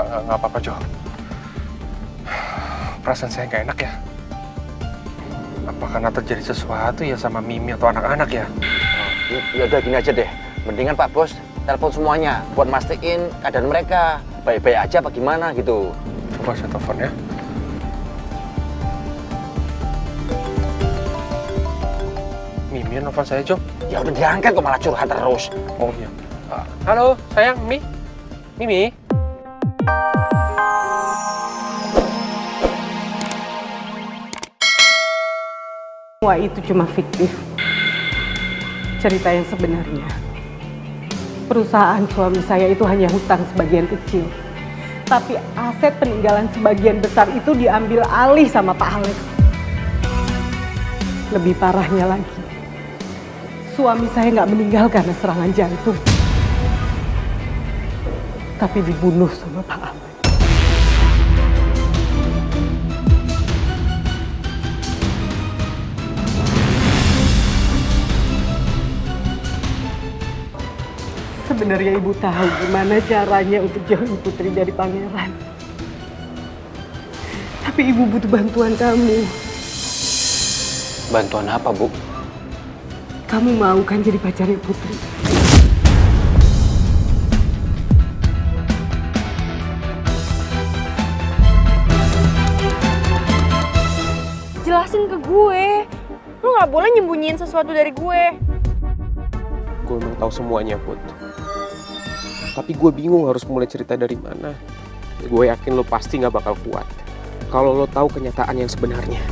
Nggak apa-apa, Jo. Perasaan saya nggak enak ya. Apa karena terjadi sesuatu ya sama Mimi atau anak-anak ya? Ya udah gini aja deh. Mendingan Pak Bos telepon semuanya buat mastiin keadaan mereka baik-baik aja apa gimana gitu. Coba saya telepon ya. Mimi nelfon saya, Jo. Ya udah diangkat kok malah curhat terus. Oh iya. Halo, sayang, Mimi. Semua itu cuma fiktif. Cerita yang sebenarnya, perusahaan suami saya itu hanya hutang sebagian kecil. Tapi aset peninggalan sebagian besar itu diambil alih sama Pak Alex. Lebih parahnya lagi, suami saya nggak meninggal karena serangan jantung, tapi dibunuh sama Pak Alex. Sebenarnya ibu tahu gimana caranya untuk jauhin Putri dari pangeran. Tapi ibu butuh bantuan kamu. Bantuan apa, Bu? Kamu mau kan jadi pacarnya Putri? Jelasin ke gue. Lu gak boleh nyembunyiin sesuatu dari gue. Gue emang tahu semuanya, Put. Tapi gue bingung harus mulai cerita dari mana. Gue yakin lo pasti nggak bakal kuat kalau lo tahu kenyataan yang sebenarnya.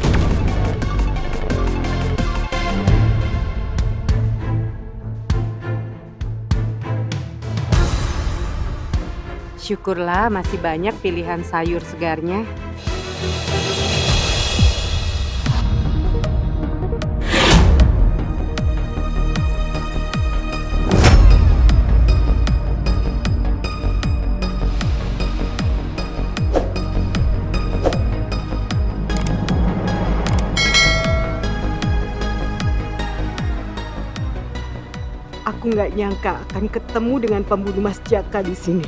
Syukurlah masih banyak pilihan sayur segarnya. Aku nggak nyangka akan ketemu dengan pembunuh Mas Jaka di sini.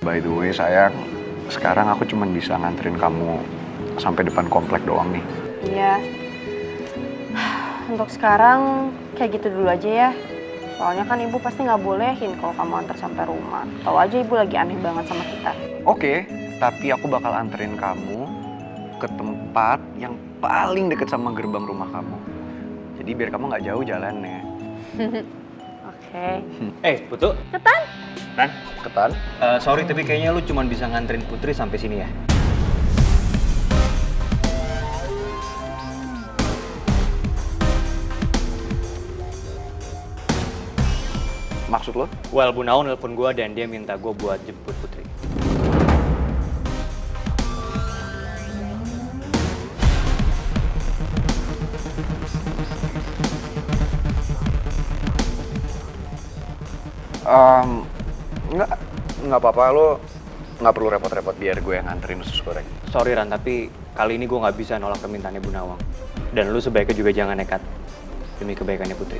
By the way, sayang, sekarang aku cuma bisa nganterin kamu sampai depan komplek doang nih. Iya. Untuk sekarang kayak gitu dulu aja ya. Soalnya kan ibu pasti nggak bolehin kalau kamu antar sampai rumah. Tahu aja ibu lagi aneh banget sama kita. Oke, tapi aku bakal anterin kamu ke tempat yang paling deket sama gerbang rumah kamu. Jadi biar kamu nggak jauh jalannya. Oke. Putu. Ketan? Ketan? Sorry, tapi kayaknya lu cuma bisa nganterin Putri sampai sini ya. Maksud lo? Well, Bu Naun nelpon gue dan dia minta gue buat jemput Putri. Nggak apa-apa, lo nggak perlu repot-repot biar gue yang nganterin usus goreng. Sorry Ran, tapi kali ini gue nggak bisa nolak permintaannya Bu Nawang. Dan lu sebaiknya juga jangan nekat demi kebaikannya Putri.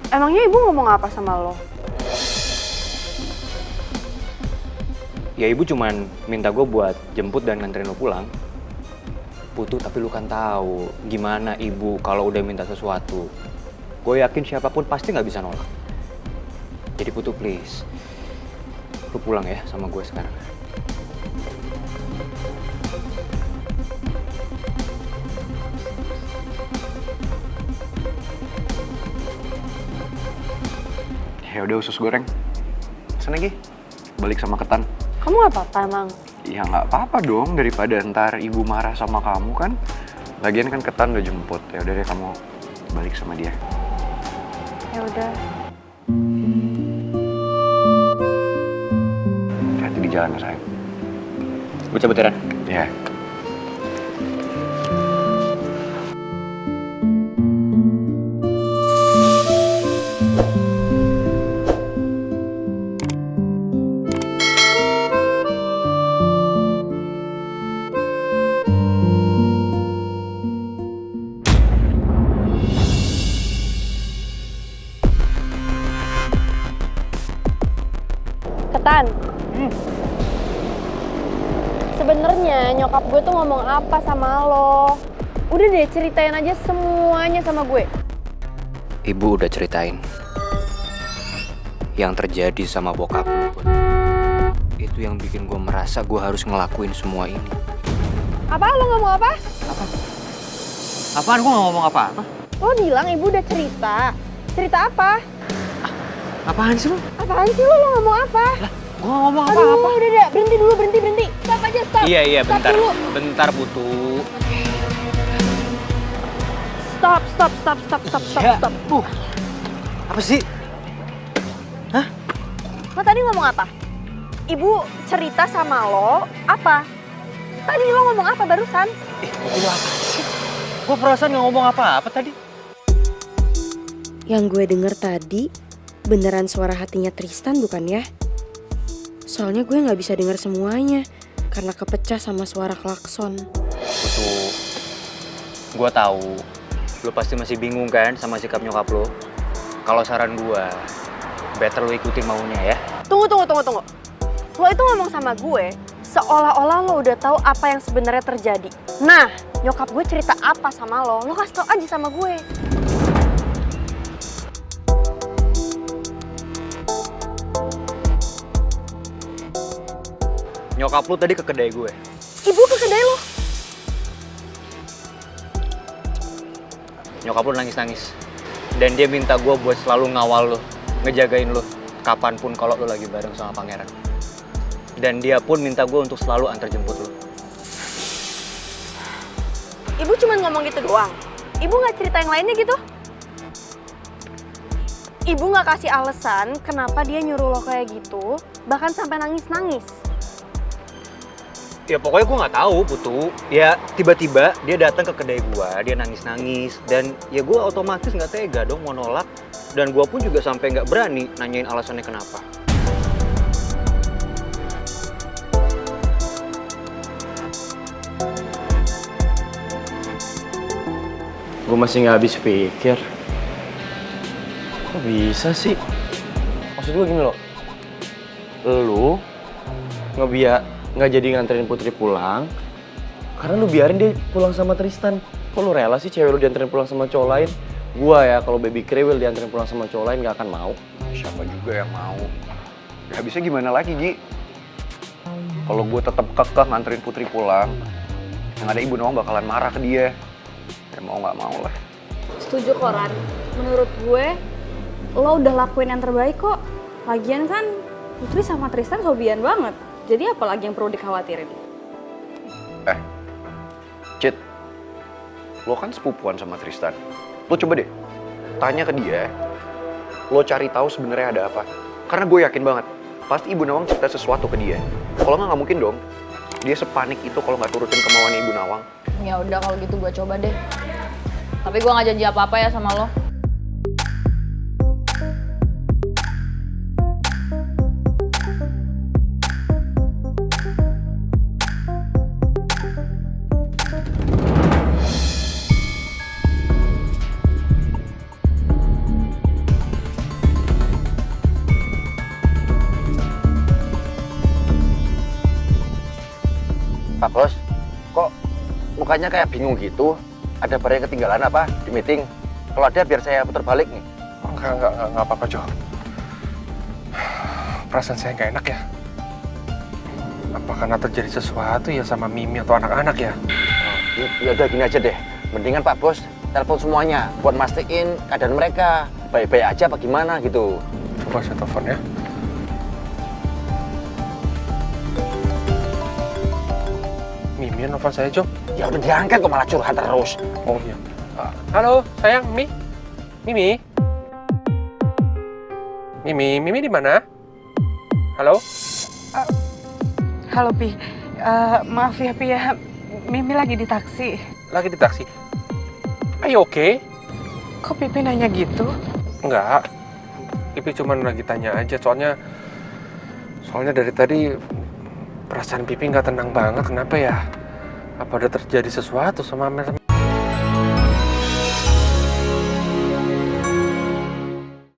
Emangnya ibu ngomong apa sama lo? Ya ibu cuman minta gue buat jemput dan nganterin lo pulang. Putu, tapi lu kan tahu gimana ibu kalau udah minta sesuatu. Gue yakin siapapun pasti nggak bisa nolak. Jadi Putu please, lu pulang ya sama gue sekarang. Ya udah usus goreng. Sana Gi, balik sama Ketan. Kamu gak apa-apa emang? Ya nggak apa-apa dong, daripada ntar ibu marah sama kamu kan. Lagian kan Ketan udah jemput. Ya udah deh, kamu balik sama dia. Ya udah. Hati di sana, sayang. Gue cabut ya, Ran. Ya. Ketan. Sebenarnya nyokap gue tuh ngomong apa sama lo? Udah deh ceritain aja semuanya sama gue. Ibu udah ceritain yang terjadi sama bokap lu, Put. Itu yang bikin gue merasa gue harus ngelakuin semua ini. Apa? Lo ngomong apa? Apaan? Gue gak ngomong apa-apa. Lo bilang ibu udah cerita. Cerita apa? Apaan sih lu? Apaan sih lo ngomong apa? Gue gak ngomong Aduh, udah deh, berhenti dulu, berhenti. Stop aja, stop. Iya, Stop bentar. dulu. Bentar, Putu. Stop. Ya. Apa sih? Lo tadi ngomong apa? Ibu cerita sama lo apa? Tadi lo ngomong apa barusan? Lu apa sih? Gue perasaan gak ngomong apa-apa tadi. Yang gue denger tadi beneran suara hatinya Tristan bukan ya? Soalnya gue gak bisa denger semuanya karena kepecah sama suara klakson. Putu, gue tahu lu pasti masih bingung kan sama sikap nyokap lo. Kalau saran gue, better lu ikutin maunya ya. Tunggu. Lo itu ngomong sama gue seolah-olah lo udah tahu apa yang sebenarnya terjadi. Nah, nyokap gue cerita apa sama lo kasih tau aja sama gue. Nyokap lu tadi ke kedai gue. Ibu ke kedai lo. Nyokap lu nangis-nangis. Dan dia minta gue buat selalu ngawal lu, ngejagain lu, kapanpun kalau lu lagi bareng sama pangeran. Dan dia pun minta gue untuk selalu antar jemput lu. Ibu cuma ngomong gitu doang. Ibu nggak cerita yang lainnya gitu? Ibu nggak kasih alasan kenapa dia nyuruh lo kayak gitu, bahkan sampai nangis-nangis. Ya pokoknya gue nggak tahu, Putu. Ya tiba-tiba dia datang ke kedai gue, dia nangis-nangis. Dan ya gue otomatis nggak tega dong mau nolak. Dan gue pun juga sampai nggak berani nanyain alasannya kenapa. Gue masih nggak habis pikir. Kok bisa sih? Maksud gue gini loh. Lu nggak jadi nganterin Putri pulang karena lu biarin dia pulang sama Tristan. Kok lu rela sih cewek lu dianterin pulang sama cowok lain? Gua ya kalau baby kriwil dianterin pulang sama cowok lain nggak akan mau. Siapa juga yang mau? Ya habisnya gimana lagi, Gi? Kalau gue tetap kekeh nganterin Putri pulang, yang ada Ibu Nawang bakalan marah ke dia. Ya mau nggak mau lah. Setuju Koran. Menurut gue, lo udah lakuin yang terbaik kok. Lagian kan Putri sama Tristan sobian banget. Jadi apalagi yang perlu dikhawatirin? Cit, lo kan sepupuan sama Tristan. Lo coba deh, tanya ke dia. Lo cari tahu sebenarnya ada apa. Karena gue yakin banget, pasti Ibu Nawang cerita sesuatu ke dia. Kalau nggak mungkin dong. Dia sepanik itu kalau nggak turutin kemauannya Ibu Nawang. Ya udah kalau gitu gue coba deh. Tapi gue nggak janji apa-apa ya sama lo. Pak Bos, kok mukanya kayak bingung gitu? Ada barang yang ketinggalan apa di meeting? Kalau ada biar saya putar balik nih. Enggak apa-apa, Jo. Perasaan saya nggak enak ya. Apa karena terjadi sesuatu ya sama Mimi atau anak-anak ya? Ya udah gini aja deh. Mendingan Pak Bos telepon semuanya buat mastiin keadaan mereka baik-baik aja apa gimana gitu. Coba saya telepon ya. Mimi nelfon saya, Jo. Ya udah diangkat kok malah curhat terus. Oh iya. Halo, sayang, Mimi. Mimi di mana? Halo? Halo Pi, maaf ya Pi ya, Mimi lagi di taksi. Lagi di taksi? Ayo oke? Kok Pipi nanya gitu? Enggak. Pipi cuma lagi tanya aja, soalnya dari tadi perasaan Pipi nggak tenang banget. Kenapa ya? Apa udah terjadi sesuatu sama